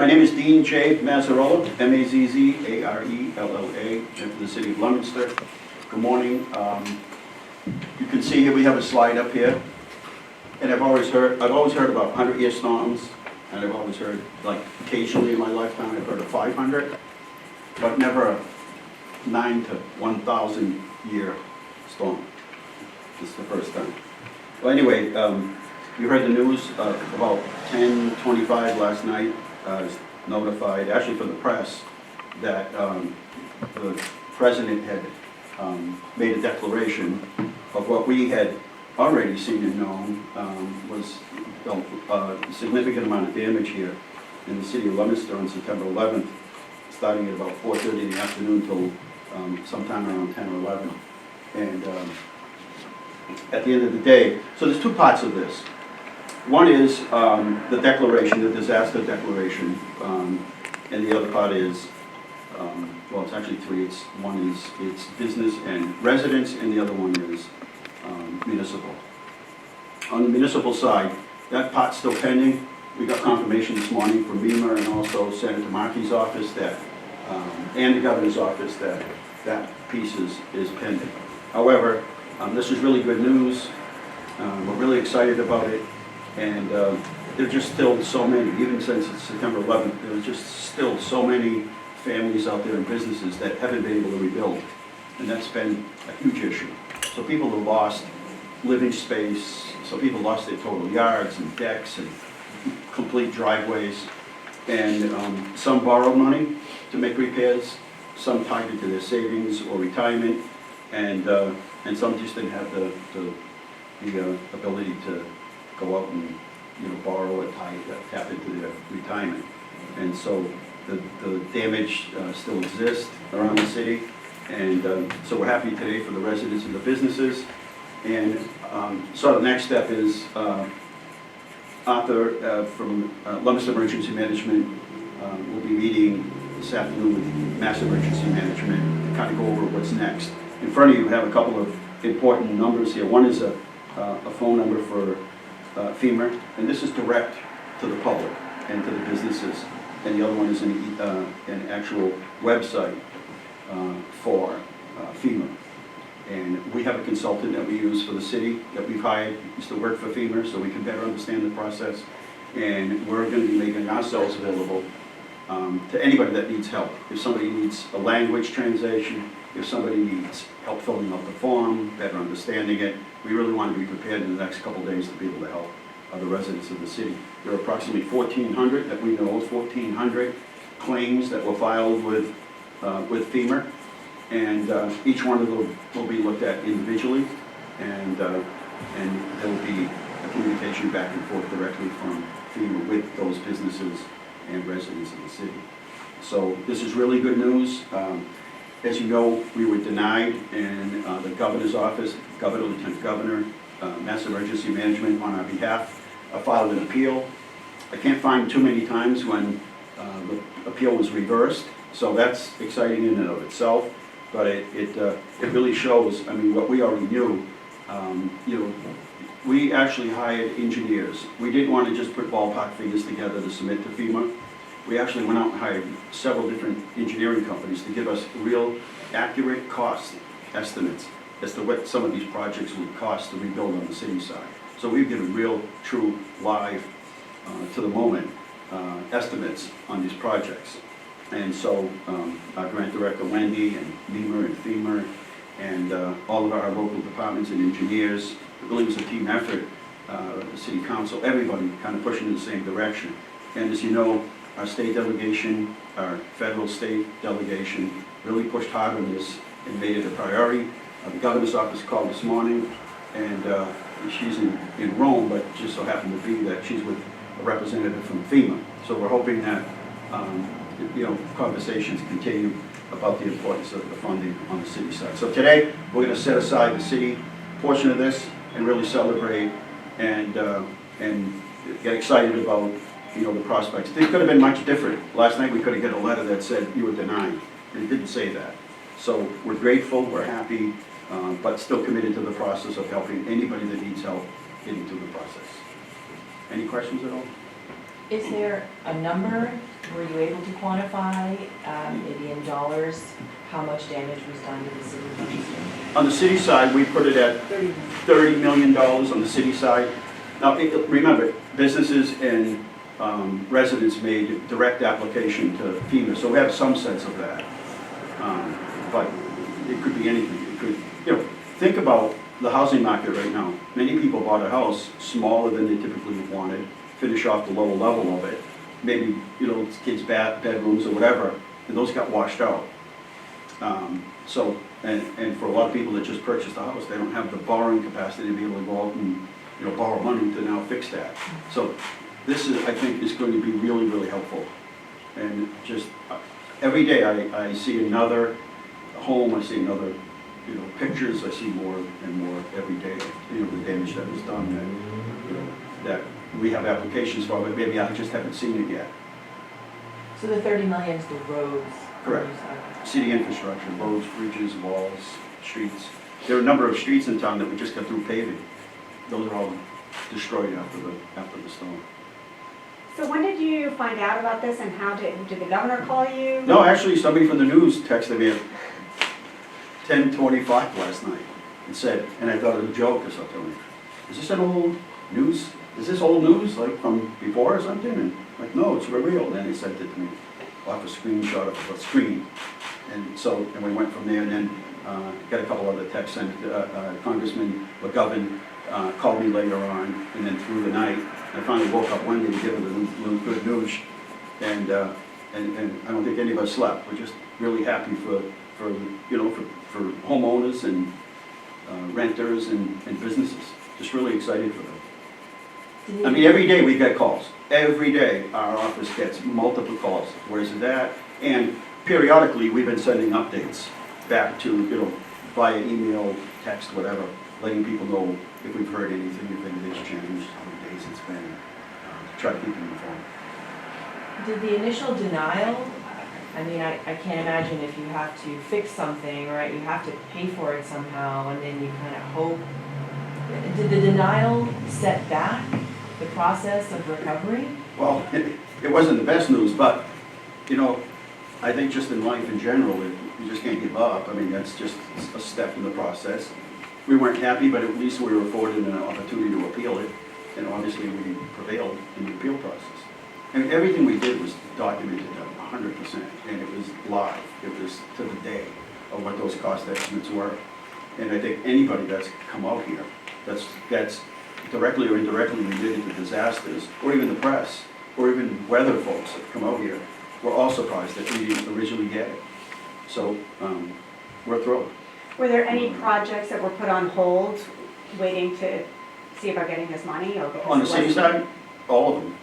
My name is Dean J. Mazzarella, M-A-Z-Z-A-R-E-L-L-A, from the city of Leominster. Good morning. You can see here we have a slide up here, and I've always heard about 100-year storms, and I've always heard, like, occasionally in my lifetime, I've heard of 500, but never a 9 to 1,000 year storm. This is the first time. Well, anyway, you heard the news about 10:25 last night. I was notified, actually from the press, that the president had made a declaration of what we had already seen and known was a significant amount of damage here in the city of Leominster on September 11th, starting at about 4:30 in the afternoon till sometime around 10 or 11. And at the end of the day, so there's two parts of this. One is the declaration, the disaster declaration, and the other part is, well, it's actually three. One is it's business and residents, and the other one is municipal. On the municipal side, that part's still pending. We got confirmation this morning from MEMA and also Senator Markey's office that, and the governor's office that that piece is pending. However, this is really good news. We're really excited about it. And there are just still so many, even since it's September 11th, there's just still so many families out there and businesses that haven't been able to rebuild. And that's been a huge issue. So people have lost living space, so people lost their total yards and decks and complete driveways. And some borrowed money to make repairs, some tied it to their savings or retirement, and some just didn't have the ability to go out and borrow or tap into their retirement. And so the damage still exists around the city, and so we're happy today for the residents and the businesses. And so the next step is Arthur from Leominster Emergency Management will be meeting this afternoon with Mass Emergency Management to kind of go over what's next. In front of you have a couple of important numbers here. One is a phone number for FEMA, and this is direct to the public and to the businesses, and the other one is an actual website for FEMA. And we have a consultant that we use for the city that we've hired, used to work for FEMA, so we can better understand the process, and we're going to be making ourselves available to anybody that needs help. If somebody needs a language translation, if somebody needs help filling out the form, better understanding it, we really want to be prepared in the next couple of days to be able to help the residents of the city. There are approximately 1,400 that we know, 1,400 claims that were filed with FEMA, and each one of them will be looked at individually, and there will be a communication back and forth directly from FEMA with those businesses and residents of the city. So this is really good news. As you know, we were denied in the governor's office, Governor, Lieutenant Governor, Mass Emergency Management on our behalf, filed an appeal. I can't find too many times when the appeal was reversed, so that's exciting in and of itself. But it really shows, I mean, what we already knew. We actually hired engineers. We didn't want to just put ballpark figures together to submit to FEMA. We actually went out and hired several different engineering companies to give us real accurate cost estimates as to what some of these projects would cost to rebuild on the city side. So we've given real, true, live, to the moment, estimates on these projects. And so our grant director, Wendy, and MEMA and FEMA, and all of our local departments and engineers, it really was a team effort, the city council, everybody kind of pushing in the same direction. And as you know, our state delegation, our federal state delegation really pushed hard on this and made it a priority. The governor's office called this morning, and she's in Rome, but just so happened to be that she's with a representative from FEMA. So we're hoping that conversations continue about the importance of the funding on the city side. So today we're going to set aside the city portion of this and really celebrate and get excited about the prospects. They could have been much different. Last night we could have got a letter that said you were denied, and it didn't say that. So we're grateful, we're happy, but still committed to the process of helping anybody that needs help get into the process. Any questions at all? Is there a number Were you able to quantify, maybe in dollars, how much damage was done to the city of Leominster? On the city side, we put it at $30 million on the city side. Now, remember, businesses and residents made direct application to FEMA, so we have some sense of that. But it could be anything. It could, think about the housing market right now. Many people bought a house smaller than they typically wanted, finish off the lower level of it, maybe, kids' bedrooms or whatever, and those got washed out. And for a lot of people that just purchased a house, they don't have the borrowing capacity to be able to go out and, borrow money to now fix that. So this is, I think, is going to be really, really helpful. And just, every day I see another home, I see another, pictures, I see more and more every day, the damage that was done, that we have applications for, but maybe I just haven't seen it yet. So the 30 million is the roads? Correct. City infrastructure, roads, bridges, walls, streets. There are a number of streets in town that we just got through paving. Those are all destroyed after the storm. So when did you find out about this, and how did the governor call you? No, actually, somebody from the news texted me at 10:25 last night and said, and I thought it was a joke or something. Is this an old news? Is this old news, like from before or something? And like, no, it's real. And then he sent it to me off a screenshot of a screen. And we went from there, and then got a couple other texts, and Congressman McGovern called me later on, and then through the night, I finally woke up one day to give him the good news, and I don't think any of us slept. We're just really happy for homeowners and renters and businesses. Just really excited for them. I mean, every day we get calls. Every day our office gets multiple calls. Where's it at? And periodically we've been sending updates back to, via email, text, whatever, letting people know if we've heard anything, if anything's changed, how many days it's been, try to keep them informed. Did the initial denial, I mean, I can't imagine if you have to fix something, right, you have to pay for it somehow, and then you kind of hope. Did the denial set back the process of recovery? Well, it wasn't the best news, but, I think just in life in general, you just can't give up. I mean, that's just a step in the process. We weren't happy, but at least we were afforded an opportunity to appeal it, and obviously we prevailed in the appeal process. And everything we did was documented 100%, and it was live. It was to the day of what those cost estimates were. And I think anybody that's come out here, that's directly or indirectly related to disasters, or even the press, or even weather folks that come out here, we're all surprised that we didn't originally get it. So we're thrilled. Were there any projects that were put on hold, waiting to see about getting this money? Or On the city side, all of them.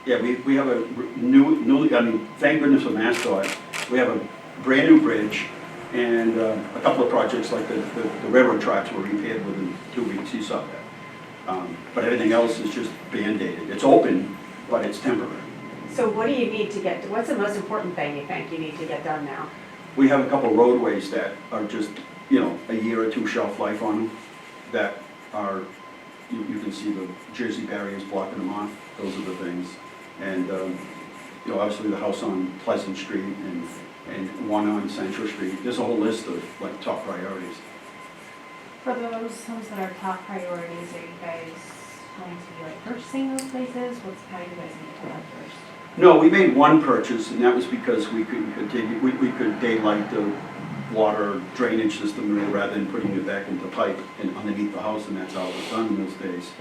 Yeah, we have a newly, thank goodness for MassDOT, we have a brand new bridge, and a couple of projects like the railroad tracks were repaired within 2 weeks, you saw that. But everything else is just Band-Aided. It's open, but it's temporary. So what do you need to get, what's the most important thing you think you need to get done now? We have a couple roadways that are just, a year or two shelf life on them, that are, you can see the Jersey barriers blocking them off. Those are the things. And, obviously the house on Pleasant Street and one on Central Street. There's a whole list of top priorities. For those homes that are top priorities, are you guys going to be purchasing those places? How do you guys need to do that first? No, we made one purchase, and that was because we could daylight the water drainage system rather than putting it back into pipe and underneath the house, and that's how it was done in those days.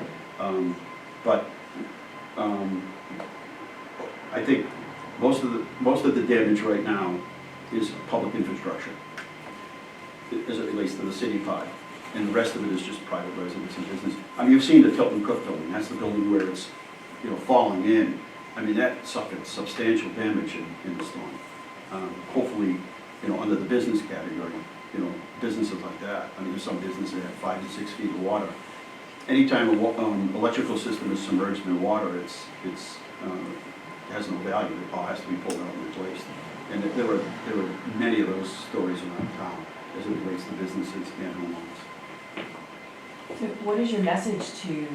I think most of the damage right now is public infrastructure, as it relates to the city part, and the rest of it is just private residents and business. You've seen the Tilton Cook building. That's the building where it's falling in. That suffered substantial damage in the storm. Hopefully, under the business category, businesses like that. There's some businesses that have 5 to 6 feet of water. Anytime an electrical system is submerged in water, it has no value. It all has to be pulled out and replaced. And there were many of those stories around town as it relates to businesses and homeowners. So what is your message to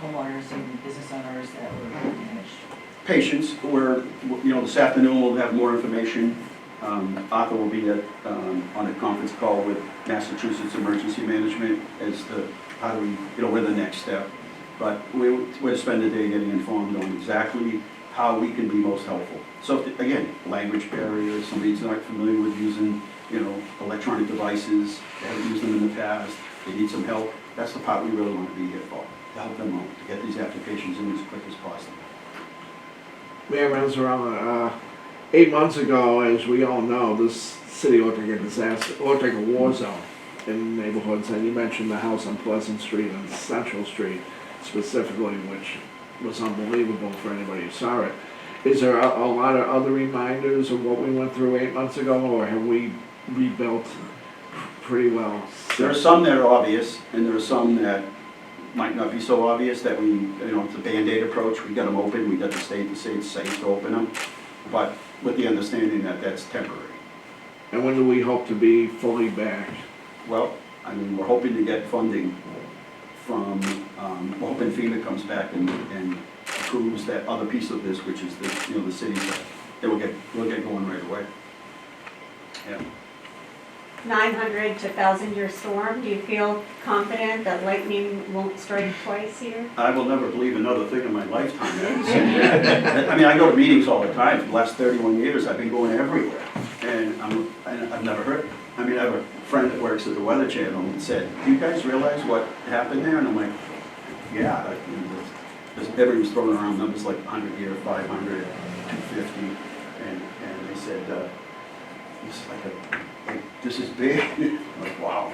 homeowners and business owners that were damaged? patience. This afternoon we'll have more information. Arthur will be on a conference call with Massachusetts Emergency Management as to how do we, we're the next step. But we'll spend the day getting informed on exactly how we can be most helpful. So again, language barriers, somebody's not familiar with using, electronic devices, they haven't used them in the past, they need some help. That's the part we really want to be here for, to help them out, to get these applications in as quick as possible. Mayor Mazzarella, 8 months ago, as we all know, this city looked like a disaster, looked like a war zone in neighborhoods, and you mentioned the house on Pleasant Street and Central Street specifically, which was unbelievable for anybody who saw it. Is there a lot of other reminders of what we went through 8 months ago, or have we rebuilt pretty well? There are some that are obvious, and there are some that might not be so obvious that it's a Band-Aid approach. We got them open, we got the state to say it's safe to open them, but with the understanding that that's temporary. And when do we hope to be fully back? Well, we're hoping to get funding from, we're hoping FEMA comes back and approves that other piece of this, which is the city, that we'll get going right away. Yeah. 900 to 1,000-year storm, do you feel confident that lightning won't strike twice here? I will never believe another thing in my lifetime. I go to meetings all the time. For the last 31 years, I've been going everywhere, and I've never heard. I have a friend that works at the Weather Channel and said, "Do you guys realize what happened there?" And I'm like, "Yeah." Everybody was throwing around numbers like 100 year, 500, 250, and they said, this is big. I'm like, wow.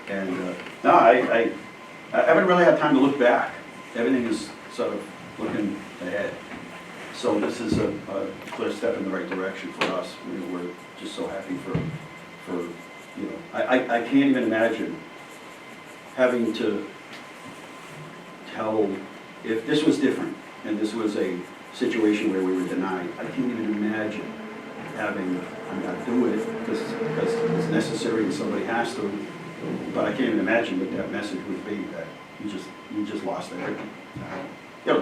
And no, I haven't really had time to look back. Everything is sort of looking ahead. So this is a clear step in the right direction for us. We're just so happy for I can't even imagine having to tell, if this was different and this was a situation where we were denied, I can't even imagine having, I'm going to do it because it's necessary and somebody has to, but I can't even imagine what that message would be, that you just lost everything.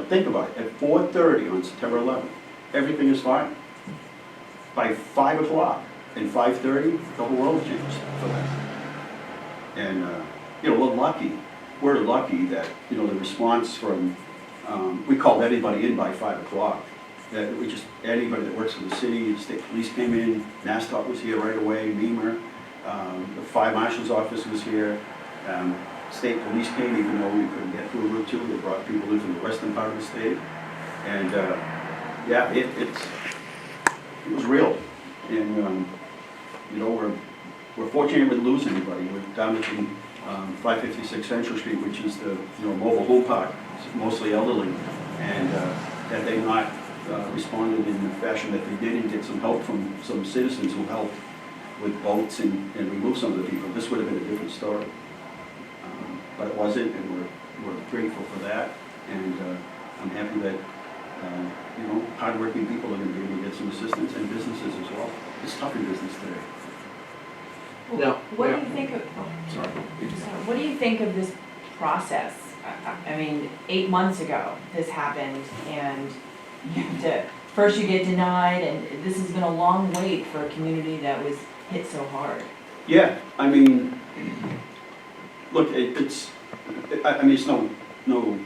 Think about it, at 4:30 on September 11th, everything is fine. By 5 o'clock and 5:30, the whole world changed for them. And we're lucky that, the response from, we called everybody in by 5 o'clock. That anybody that works for the city, the state police came in, NASTOP was here right away, MEMR, the fire marshal's office was here, state police came even though we couldn't get through Route 2, they brought people in from the western part of the state, and it was real, and we're fortunate we didn't lose anybody. We're damaging 556 Central Street, which is the mobile home park, it's mostly elderly, and had they not responded in the fashion that they did and get some help from some citizens who helped with boats and remove some of the people, this would have been a different story. But it wasn't, and we're grateful for that, and I'm happy that hardworking people are going to be able to get some assistance, and businesses as well. It's tough in business today. Now, What do you think of? sorry. What do you think of this process? 8 months ago, this happened, and first you get denied, and this has been a long wait for a community that was hit so hard. Yeah, look, it's no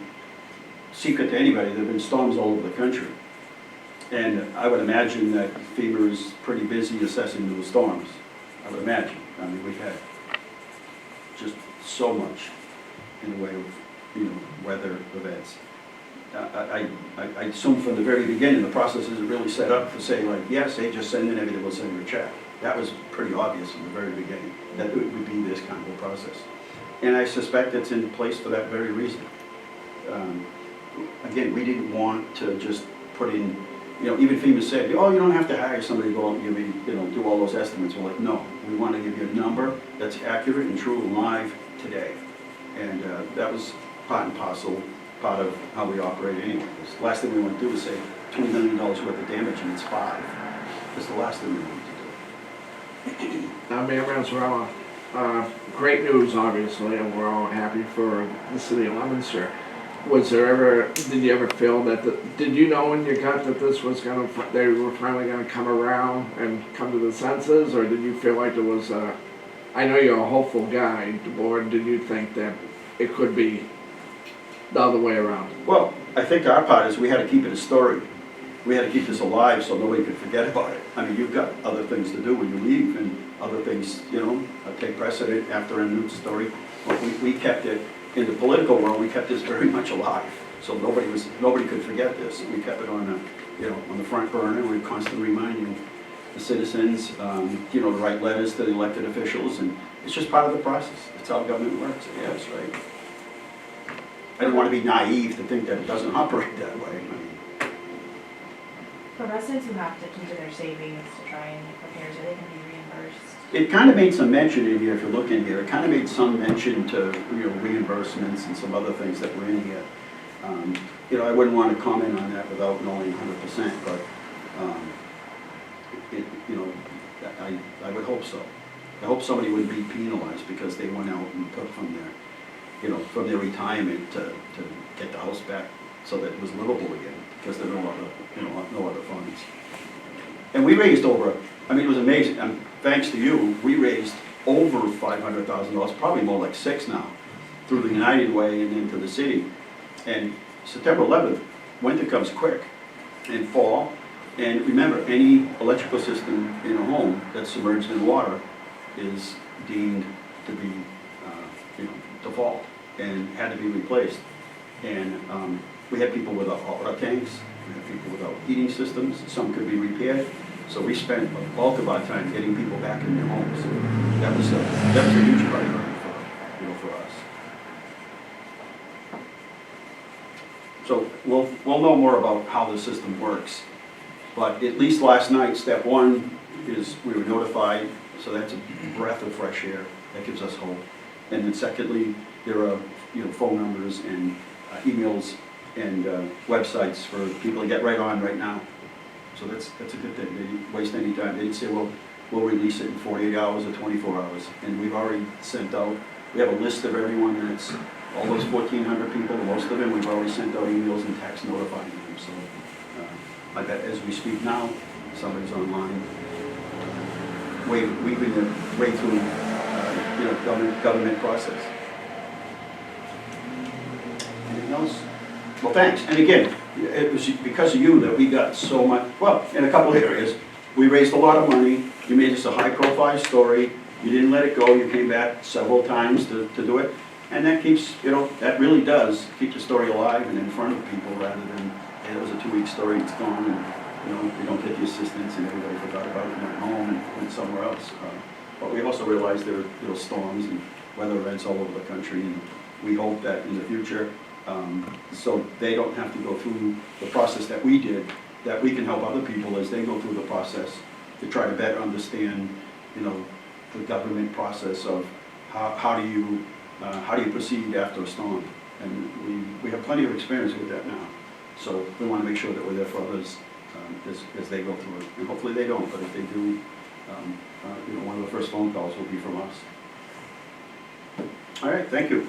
secret to anybody. There have been storms all over the country, and I would imagine that FEMA is pretty busy assessing those storms. I would imagine. We've had just so much in the way of weather events. I assume from the very beginning the process is really set up to say, like, yes, they just send in everything, we'll send you a check. That was pretty obvious from the very beginning, that it would be this kind of a process. And I suspect it's in place for that very reason. Again, we didn't want to just put in, even FEMA said, oh, you don't have to hire somebody to go out and give me, do all those estimates. We're like, no, we want to give you a number that's accurate and true and live today. And that was part and parcel, part of how we operate anyway. The last thing we want to do is say $20 million worth of damage and it's 5. That's the last thing we want to do. Now, Mayor Mazzarella, great news, obviously, and we're all happy for the city of Leominster. Was there ever, did you ever feel that, did you know in your gut that this was gonna, they were finally gonna come around and come to the senses, or did you feel like there was a, I know you're a hopeful guy, or did you think that it could be the other way around? Well, I think our part is we had to keep it a story. We had to keep this alive so nobody could forget about it. I mean, you've got other things to do when you leave, and other things, you know, take precedent after a news story. But we kept it, in the political world, we kept this very much alive. So nobody could forget this. We kept it on the, you know, on the front burner. We were constantly reminding the citizens, you know, to write letters to the elected officials, and it's just part of the process. It's how government works, I guess, right? I don't want to be naive to think that it doesn't operate that way. I mean, For residents who have dipped into their savings to try and make repairs, are they gonna be reimbursed? it kind of made some mention in here, if you look in here, it kind of made some mention to, you know, reimbursements and some other things that were in here. You know, I wouldn't want to comment on that without knowing 100%, but, you know, I would hope so. I hope somebody wouldn't be penalized because they went out and took from their, you know, from their retirement to get the house back so that it was livable again, because there are no other, you know, no other funds. And we raised over, I mean, it was amazing, and thanks to you, we raised over $500,000, probably more like $6 now, through the United Way and into the city. And September 11th, winter comes quick, and fall, and remember, any electrical system in a home that's submerged in water is deemed to be, you know, default, and had to be replaced. And we had people without hot water tanks, we had people without heating systems, some could be repaired. So we spent a bulk of our time getting people back in their homes. That was a huge priority for, you know, for us. So we'll know more about how the system works. But at least last night, step one is we were notified, so that's a breath of fresh air. That gives us hope. And then secondly, there are, you know, phone numbers and emails and websites for people to get right on right now. So that's a good thing. They didn't waste any time. They didn't say, well, we'll release it in 48 hours or 24 hours. And we've already sent out, we have a list of everyone that's, all those 1,400 people, most of them, we've already sent out emails and texts notifying them. So I bet as we speak now, somebody's online, weaving their way through, you know, government process. Anything else? Well, thanks. And again, it was because of you that we got so much, well, in a couple of areas. We raised a lot of money. You made this a high-profile story. You didn't let it go. You came back several times to do it. And that keeps, you know, that really does keep the story alive and in front of people rather than, hey, it was a 2-week story, it's gone, and, you know, you don't get the assistance and everybody forgot about it and went home and went somewhere else. But we also realized there were storms and weather events all over the country, and we hope that in the future, so they don't have to go through the process that we did, that we can help other people as they go through the process to try to better understand, you know, the government process of how do you proceed after a storm. And we have plenty of experience with that now. So we want to make sure that we're there for others as they go through it. And hopefully they don't, but if they do, you know, one of the first phone calls will be from us. All right, thank you.